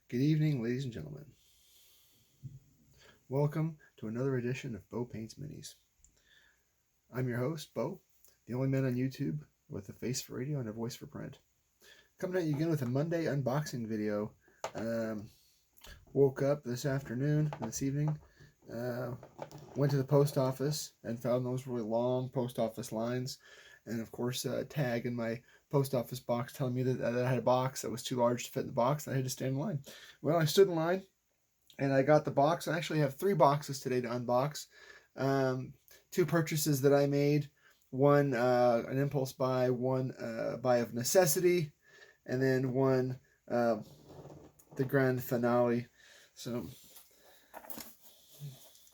Good evening, ladies and gentlemen. Welcome to another edition of Bo Paints Minis. I'm your host, Bo, the only man on YouTube with a face for radio and a voice for print. Coming at you again with a Monday unboxing video. Woke up this evening, went to the post office and found those really long post office lines. And of course, a tag in my post office box telling me that I had a box that was too large to fit in the box, and I had to stand in line. Well, I stood in line and I got the box. I actually have 3 boxes today to unbox. 2 purchases that I made. One an impulse buy, one buy of necessity, and then one the grand finale. So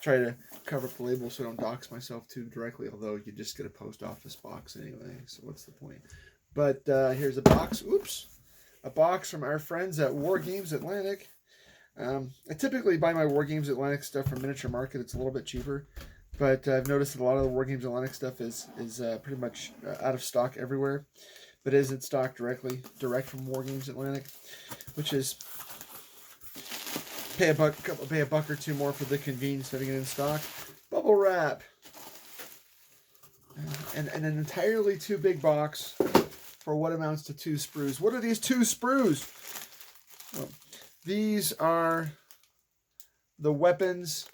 try to cover up the label so I don't dox myself too directly, although you just get a post office box anyway, so what's the point? But here's a box. Oops. A box from our friends at Wargames Atlantic. I typically buy my Wargames Atlantic stuff from Miniature Market. It's a little bit cheaper, but I've noticed that a lot of the Wargames Atlantic stuff is pretty much out of stock everywhere, but isn't stock direct from Wargames Atlantic, which is pay a buck or two more for the convenience of having it in stock. Bubble wrap, and an entirely too big box for what amounts to 2 sprues. What are these 2 sprues? Well, these are the weapons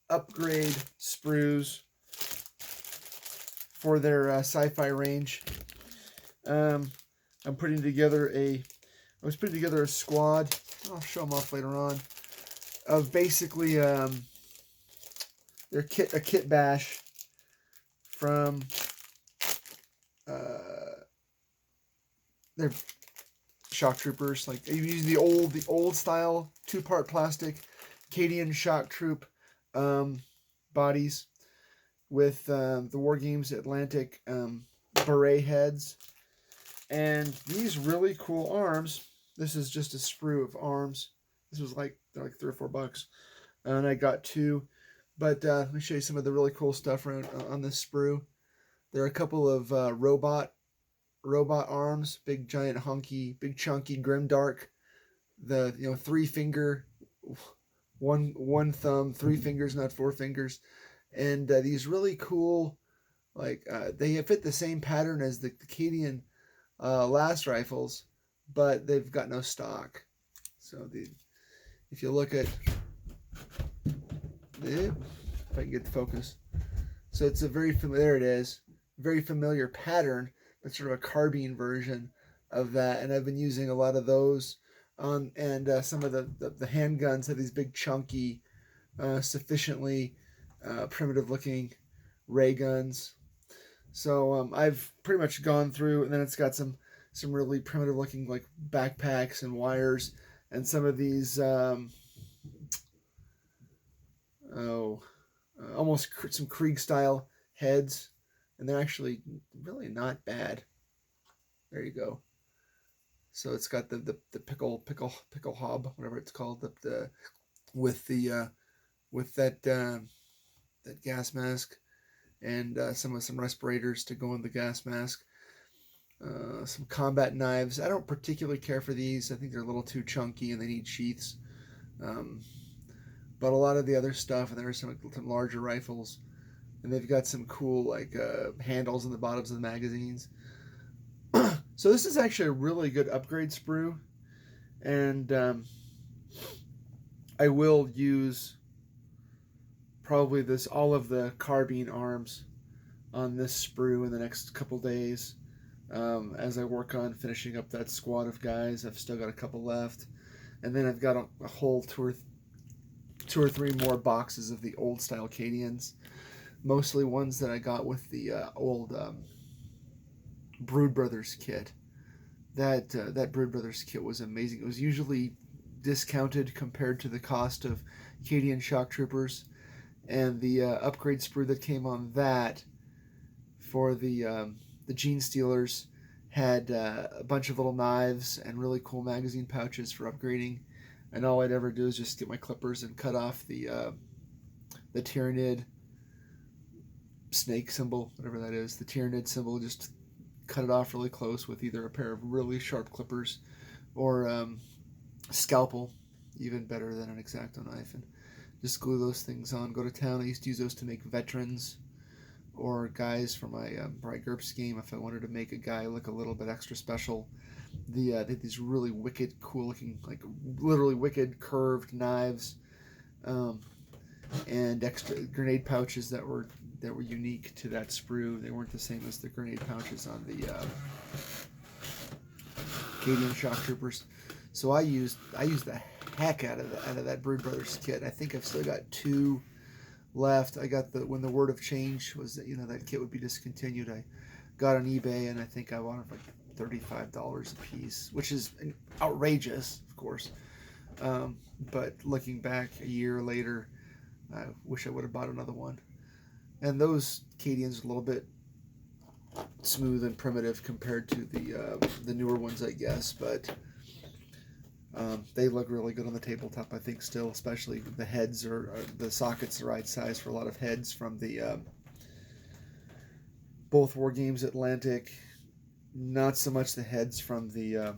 upgrade sprues for their sci-fi range. I was putting together a squad. I'll show them off later on. Of basically a kit bash from their shock troopers. Like you use the old style 2-part plastic Cadian shock troop bodies with the Wargames Atlantic beret heads, and these really cool arms. This is just a sprue of arms. This was they're like $3 or $4, and I got 2. But let me show you some of the really cool stuff on this sprue. There are a couple of robot arms, big giant hunky, big chunky grimdark. The 3-finger, one thumb, 3 fingers, not 4 fingers, and these really cool, they fit the same pattern as the Cadian last rifles, but they've got no stock. So if you look at if I can get the focus, so it's a very familiar. There it is, very familiar pattern, but sort of a carbine version of that. And I've been using a lot of those. And some of the handguns have these big chunky, sufficiently primitive looking ray guns. So I've pretty much gone through, and then it's got some really primitive looking like backpacks and wires, and some of these almost some Krieg style heads, and they're actually really not bad. There you go. So it's got the pickle hob, whatever it's called, with that gas mask, and some respirators to go in the gas mask. Some combat knives. I don't particularly care for these. I think they're a little too chunky and they need sheaths. But a lot of the other stuff, and there are some larger rifles, and they've got some cool handles in the bottoms of the magazines. So this is actually a really good upgrade sprue, and I will use probably all of the carbine arms on this sprue in the next couple days, as I work on finishing up that squad of guys. I've still got a couple left, and then I've got a whole 2 or 3 more boxes of the old style Cadians, mostly ones that I got with the old Brood Brothers kit. That Brood Brothers kit was amazing. It was usually discounted compared to the cost of Cadian shock troopers, and the upgrade sprue that came on that for the Gene Stealers had a bunch of little knives and really cool magazine pouches for upgrading. And all I'd ever do is just get my clippers and cut off the Tyranid snake symbol, whatever that is, the Tyranid symbol, just cut it off really close with either a pair of really sharp clippers or scalpel, even better than an X-Acto knife, and just glue those things on. Go to town. I used to use those to make veterans or guys for my GURPS game. If I wanted to make a guy look a little bit extra special, they had these really wicked, cool looking, like literally wicked curved knives, and extra grenade pouches that were unique to that sprue. They weren't the same as the grenade pouches on the Acadian Shock Troopers. So I used the heck out of that Brood Brothers kit. I think I've still got 2 left. I got when the word of change was that that kit would be discontinued. I got on eBay, and I think I bought it for like $35 a piece, which is outrageous, of course. But looking back a year later, I wish I would have bought another one. And those Acadians are a little bit smooth and primitive compared to the newer ones, I guess, but they look really good on the tabletop, I think, still, especially the heads or the sockets the right size for a lot of heads from the both Wargames Atlantic. Not so much the heads from the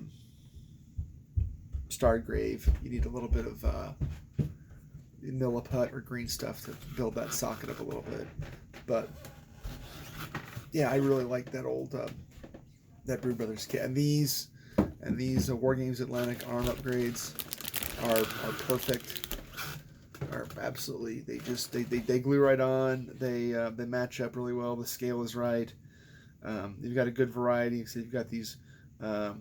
Stargrave. You need a little bit of milliput or green stuff to build that socket up a little bit. But yeah, I really like that old that Brood Brothers kit. And these Wargames Atlantic arm upgrades are perfect. Are absolutely, they glue right on. They match up really well. The scale is right. You've got a good variety. So you've got these the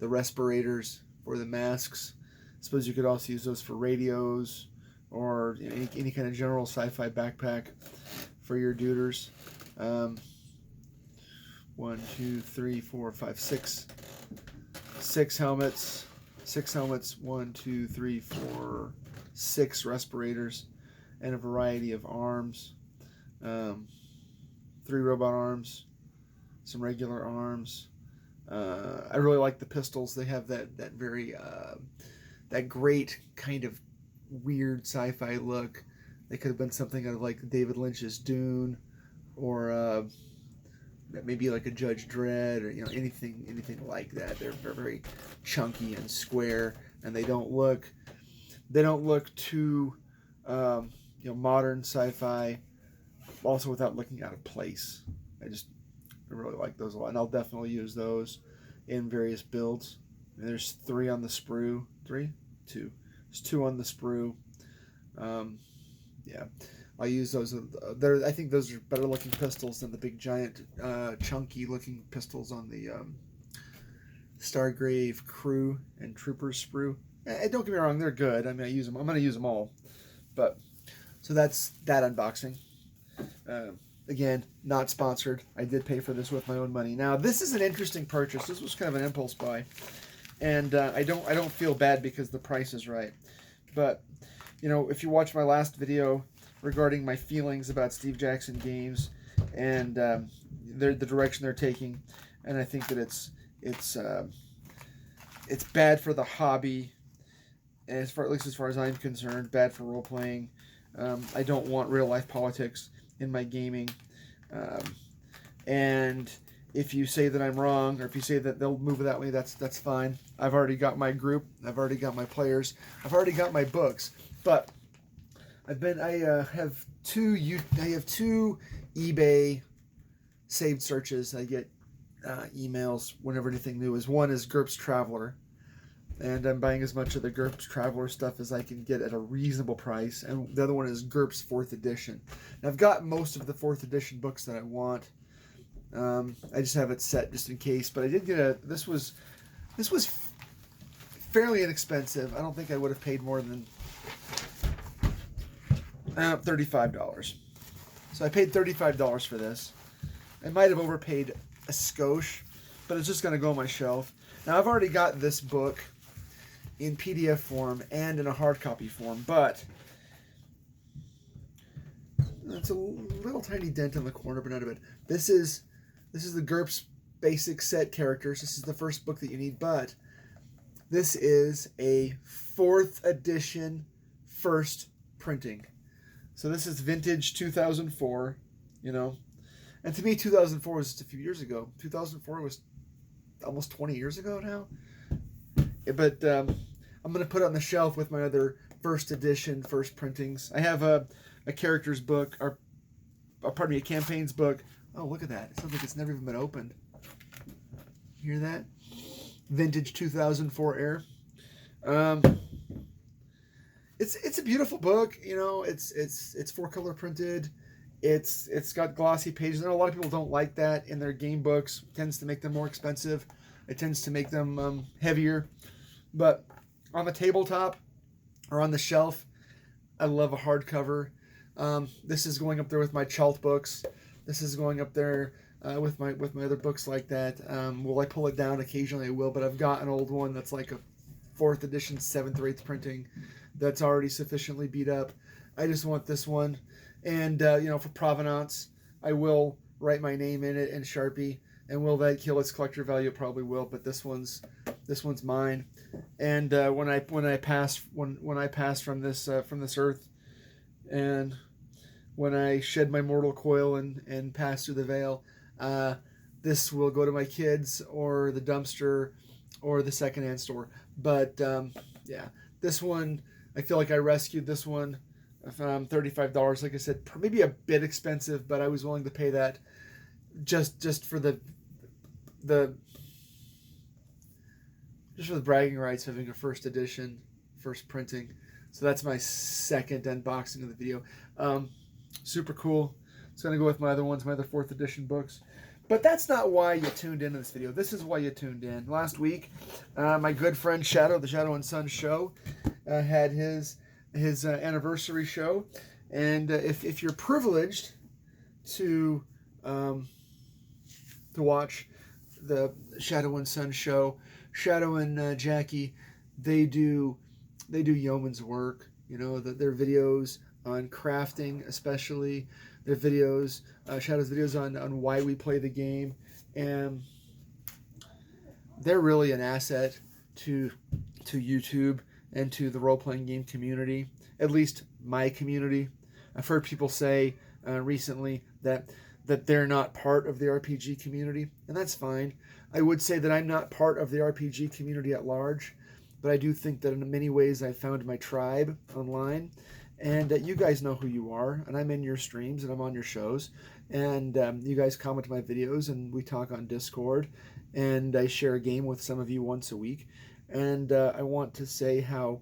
respirators for the masks. I suppose you could also use those for radios or any kind of general sci-fi backpack for your duders. 1, 2, 3, 4, 5, 6 helmets. 6 helmets. 1, 2, 3, 4, 6 respirators, and a variety of arms. 3 robot arms, some regular arms. I really like the pistols. They have that very that great kind of weird sci-fi look. They could have been something out of like David Lynch's Dune, or maybe like a Judge Dredd, or anything like that. They're very chunky and square, and they don't look too modern sci-fi, also without looking out of place. I really like those a lot, and I'll definitely use those in various builds. And there's 3 on the sprue. 2. There's 2 on the sprue. Yeah, I'll use those. I think those are better looking pistols than the big giant chunky looking pistols on the Stargrave Crew and Troopers sprue. Don't get me wrong, they're good. I mean, I use them. I'm going to use them all. But so that's that unboxing. Again, not sponsored. I did pay for this with my own money. Now, this is an interesting purchase. This was kind of an impulse buy, and I don't feel bad because the price is right. But if you watch my last video regarding my feelings about Steve Jackson Games and the direction they're taking, and I think that it's bad for the hobby, at least as far as I'm concerned, bad for role playing. I don't want real life politics in my gaming, and if you say that I'm wrong, or if you say that they'll move it that way, that's fine. I've already got my group, I've already got my players, I've already got my books. But I have 2 eBay saved searches. I get emails whenever anything new is. One is GURPS Traveler, and I'm buying as much of the GURPS Traveler stuff as I can get at a reasonable price. And the other one is GURPS 4th edition. And I've got most of the 4th edition books that I want. I just have it set just in case. But I did get this was fairly inexpensive. I don't think I would have paid more than $35. So I paid $35 for this. I might have overpaid a skosh, but it's just going to go on my shelf. Now, I've already got this book in PDF form and in a hard copy form, but it's a little tiny dent in the corner, but not a bit. This is the GURPS basic set characters. This is the first book that you need, but this is a 4th edition first printing. So this is vintage 2004, And to me, 2004 was just a few years ago. 2004 was almost 20 years ago now. But I'm going to put it on the shelf with my other first edition, first printings. I have a characters book, or pardon me, a campaigns book. Oh, look at that. It sounds like it's never even been opened. Hear that? Vintage 2004 Air. It's a beautiful book. You know, it's 4-color printed. It's got glossy pages. I know a lot of people don't like that in their game books. It tends to make them more expensive. It tends to make them heavier. But on the tabletop or on the shelf, I love a hardcover. This is going up there with my Chalt books. This is going up there with my other books like that. Will I pull it down occasionally? I will, but I've got an old one that's like a 4th edition, 7th or 8th printing that's already sufficiently beat up. I just want this one. And, you know, for provenance, I will write my name in it in Sharpie. And will that kill its collector value? It probably will, but this one's mine. And when I pass from this earth, and when I shed my mortal coil and pass through the veil, this will go to my kids or the dumpster or the secondhand store. But yeah, this one, I feel like I rescued this one. $35, like I said, maybe a bit expensive, but I was willing to pay that just for the bragging rights of having a first edition, first printing. So that's my second unboxing of the video. Super cool. It's going to go with my other ones, my other 4th edition books. But that's not why you tuned into this video. This is why you tuned in. Last week, my good friend Shadow, the Shadow and Son show, had his anniversary show. And if you're privileged to watch the Shadow and Son show, Shadow and Jackie, they do yeoman's work. You know, their videos on crafting, especially their videos, Shadow's videos on why we play the game, and they're really an asset to YouTube and to the role-playing game community, at least my community. I've heard people say recently that they're not part of the RPG community, and that's fine. I would say that I'm not part of the RPG community at large, but I do think that in many ways I found my tribe online, and you guys know who you are, and I'm in your streams, and I'm on your shows, and you guys comment my videos, and we talk on Discord, and I share a game with some of you once a week, and I want to say how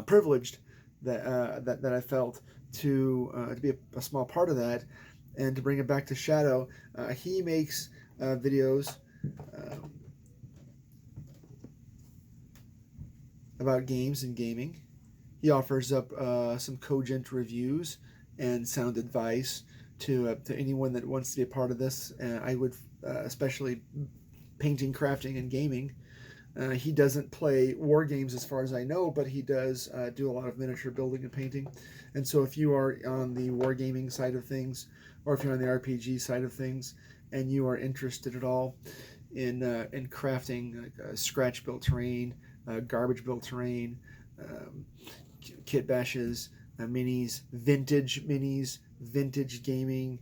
privileged that I felt to be a small part of that, and to bring it back to Shadow. He makes videos about games and gaming. He offers up some cogent reviews and sound advice to anyone that wants to be a part of this. I would especially painting, crafting, and gaming. He doesn't play Wargames as far as I know, but he does do a lot of miniature building and painting. And so if you are on the wargaming side of things, or if you're on the RPG side of things, and you are interested at all in crafting scratch-built terrain, garbage-built terrain, kit bashes, minis, vintage gaming,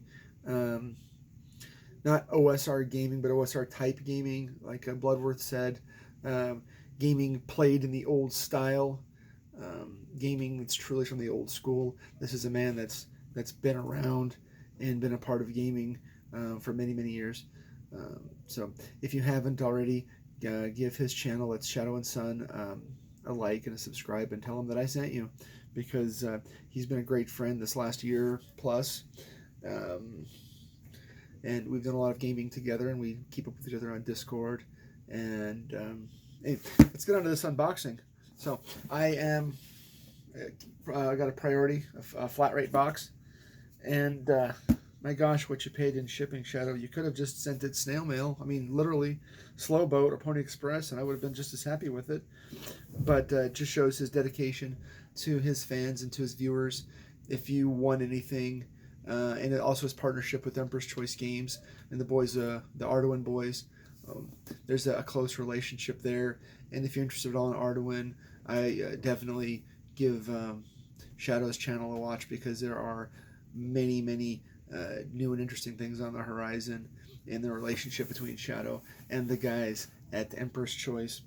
not OSR gaming, but OSR type gaming, like Bloodworth said, gaming played in the old style, gaming that's truly from the old school. This is a man that's been around and been a part of gaming for many years. So if you haven't already, give his channel, it's Shadow and Son, a like and a subscribe, and tell him that I sent you, because he's been a great friend this last year plus, and we've done a lot of gaming together, and we keep up with each other on Discord. And hey, let's get on to this unboxing. So I got a priority, a flat rate box, and my gosh, what you paid in shipping, Shadow. You could have just sent it snail mail. I mean, literally, Slow Boat or Pony Express, and I would have been just as happy with it. But it just shows his dedication to his fans and to his viewers. If you won anything, and it also his partnership with Emperor's Choice Games and the boys, the Arduin boys, there's a close relationship there. And if you're interested at all in Arduin, I definitely give Shadow's channel a watch, because there are many new and interesting things on the horizon in the relationship between Shadow and the guys at Emperor's Choice.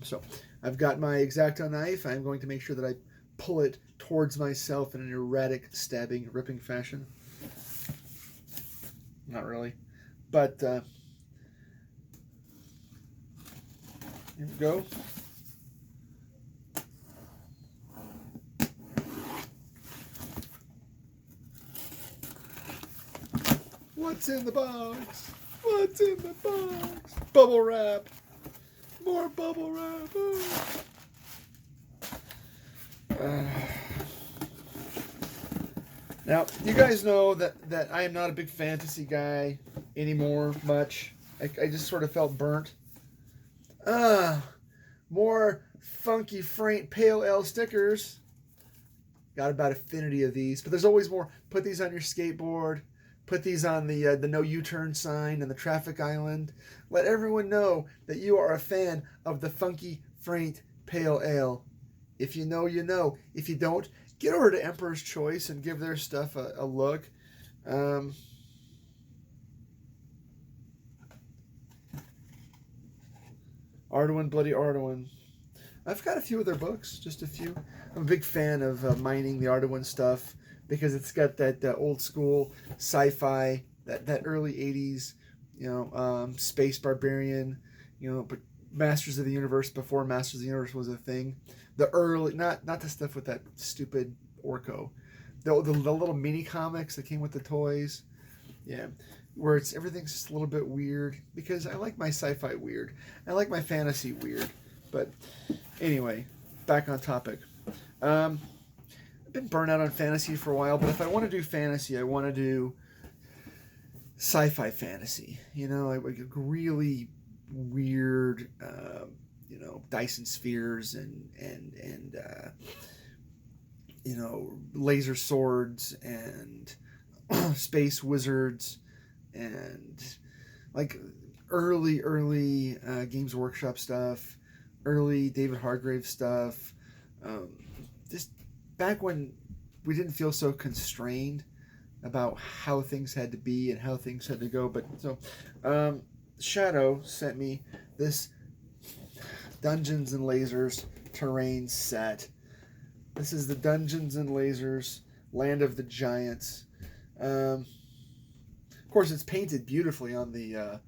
So I've got my X-Acto knife. I'm going to make sure that I pull it towards myself in an erratic, stabbing, ripping fashion. Not really. But here we go. What's in the box? What's in the box? Bubble wrap. More bubble wrap. Now, you guys know that I am not a big fantasy guy anymore, much. I just sort of felt burnt. More funky Frank Pale Ale stickers. Got about affinity of these, but there's always more. Put these on your skateboard. Put these on the no U-turn sign and the traffic island. Let everyone know that you are a fan of the funky Frank Pale Ale. If you know, you know. If you don't, get over to Emperor's Choice and give their stuff a look. Arduin, Bloody Arduin. I've got a few of their books, just a few. I'm a big fan of mining the Arduin stuff because it's got that old school sci-fi, that early 80s, Space Barbarian, but Masters of the Universe before Masters of the Universe was a thing. The early, not the stuff with that stupid Orco. The little mini comics that came with the toys. Yeah. Where everything's just a little bit weird because I like my sci-fi weird. I like my fantasy weird. But anyway, back on topic. I've been burnt out on fantasy for a while, but if I want to do fantasy, I want to do sci-fi fantasy. Like really weird, Dyson spheres and laser swords and space wizards and like early Games Workshop stuff, early David Hargrave stuff. Just back when we didn't feel so constrained about how things had to be and how things had to go. But so Shadow sent me this Dungeons and Lasers terrain set. This is the Dungeons and Lasers Land of the Giants. Of course, it's painted beautifully on the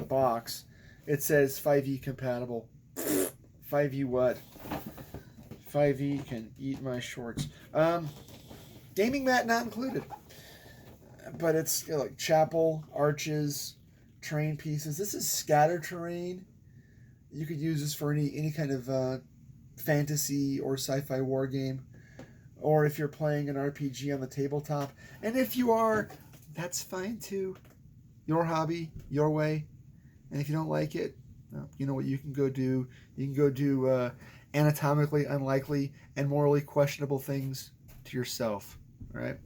box. It says 5e compatible. 5e what? 5e can eat my shorts. Gaming mat not included. But it's like chapel, arches, terrain pieces. This is scatter terrain. You could use this for any kind of fantasy or sci-fi war game. Or if you're playing an RPG on the tabletop. And if you are, that's fine too. Your hobby, your way. And if you don't like it, well, you know what you can go do? You can go do anatomically unlikely and morally questionable things to yourself. All right?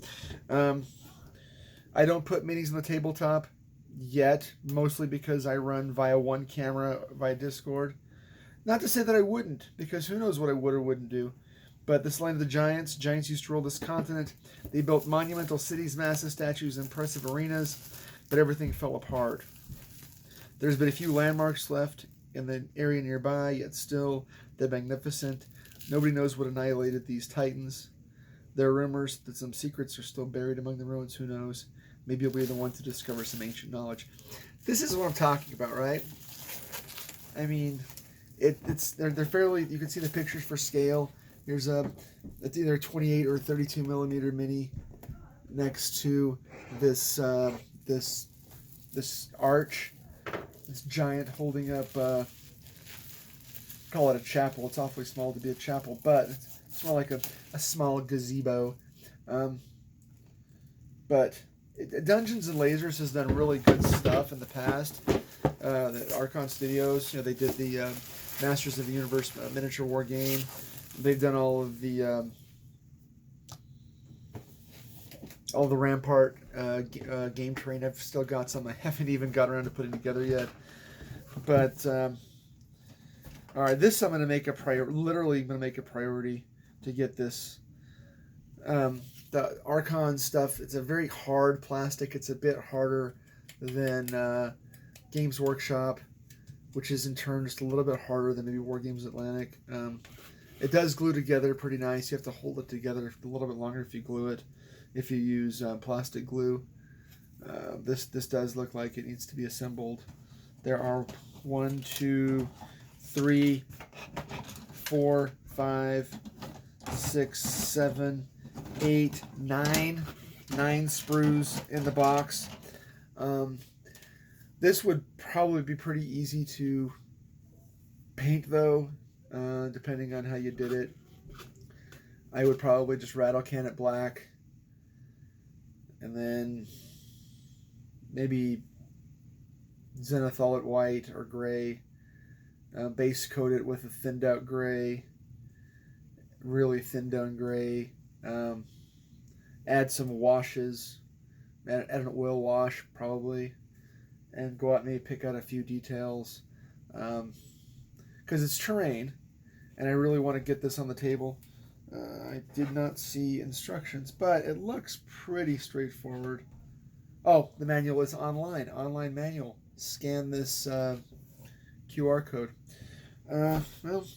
I don't put minis on the tabletop yet, mostly because I run via one camera via Discord. Not to say that I wouldn't, because who knows what I would or wouldn't do. But this Land of the Giants used to rule this continent. They built monumental cities, massive statues, impressive arenas, but everything fell apart. There's been a few landmarks left in the area nearby, yet still they're magnificent. Nobody knows what annihilated these titans. There are rumors that some secrets are still buried among the ruins. Who knows? Maybe you'll be the one to discover some ancient knowledge. This is what I'm talking about, right? I mean, they're fairly. You can see the pictures for scale. Here's it's either a 28 or 32 millimeter mini next to this this arch, this giant holding up. Call it a chapel. It's awfully small to be a chapel, but it's more like a small gazebo. But Dungeons and Lasers has done really good stuff in the past. The Archon Studios, they did the Masters of the Universe miniature war game. They've done all of the Rampart game terrain. I've still got some I haven't even got around to putting together yet. But all right, this I'm going to make a priority. Literally, I'm going to make a priority to get this. The Archon stuff. It's a very hard plastic. It's a bit harder than Games Workshop. which is in turn just a little bit harder than maybe Wargames Atlantic. It does glue together pretty nice. You have to hold it together a little bit longer if you glue it. If you use plastic glue, this does look like it needs to be assembled. There are 1, 2, 3, 4, 5, 6, 7, 8, 9 sprues in the box. This would probably be pretty easy to paint though, depending on how you did it. I would probably just rattle can it black and then maybe zenithal it white or gray, base coat it with a thinned out gray, really thinned down gray, add some washes, add an oil wash probably, and go out and maybe pick out a few details, because it's terrain and I really want to get this on the table. I did not see instructions, but it looks pretty straightforward. Oh, the manual is online manual. Scan this QR code. Well,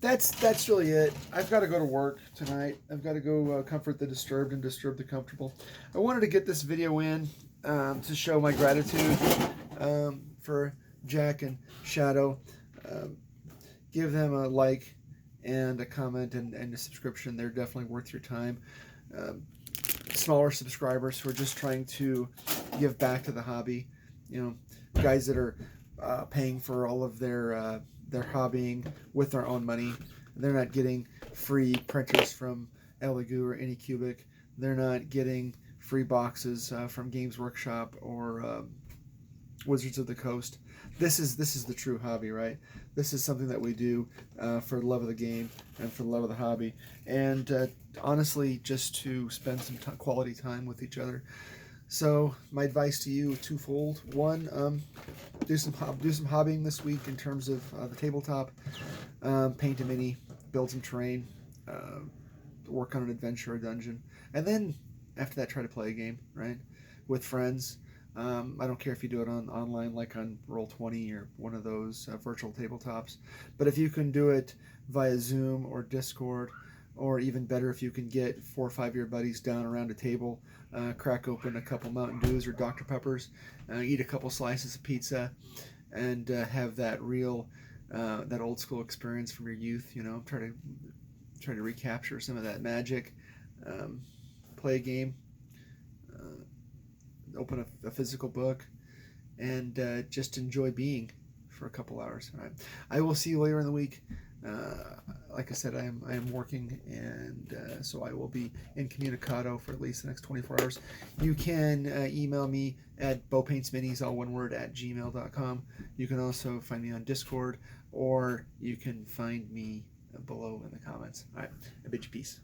that's really it. I've got to go to work tonight. I've got to go comfort the disturbed and disturb the comfortable. I wanted to get this video in to show my gratitude for Jack and Shadow. Give them a like and a comment and a subscription. They're definitely worth your time. Smaller subscribers who are just trying to give back to the hobby. You know, guys that are paying for all of their hobbying with their own money. They're not getting free printers from Elegoo or Anycubic. They're not getting free boxes from Games Workshop or Wizards of the Coast. This is the true hobby, right? This is something that we do for the love of the game and for the love of the hobby, and honestly, just to spend some quality time with each other. So my advice to you is twofold. One, do some hobbying this week in terms of the tabletop. Paint a mini, build some terrain, work on an adventure or dungeon, and then after that, try to play a game, right, with friends. I don't care if you do it online like on Roll20 or one of those virtual tabletops, but if you can do it via Zoom or Discord, or even better if you can get 4 or 5 of your buddies down around a table, crack open a couple Mountain Dews or Dr. Peppers, eat a couple slices of pizza, and have that real, that old school experience from your youth, you know, try to recapture some of that magic, play a game, open a physical book, and just enjoy being for a couple hours. All right. I will see you later in the week. Like I said, I am working, and so I will be incommunicado for at least the next 24 hours. You can email me at bowpaintsminis, all one word, @gmail.com. You can also find me on Discord, or you can find me below in the comments. All right. I bid you peace.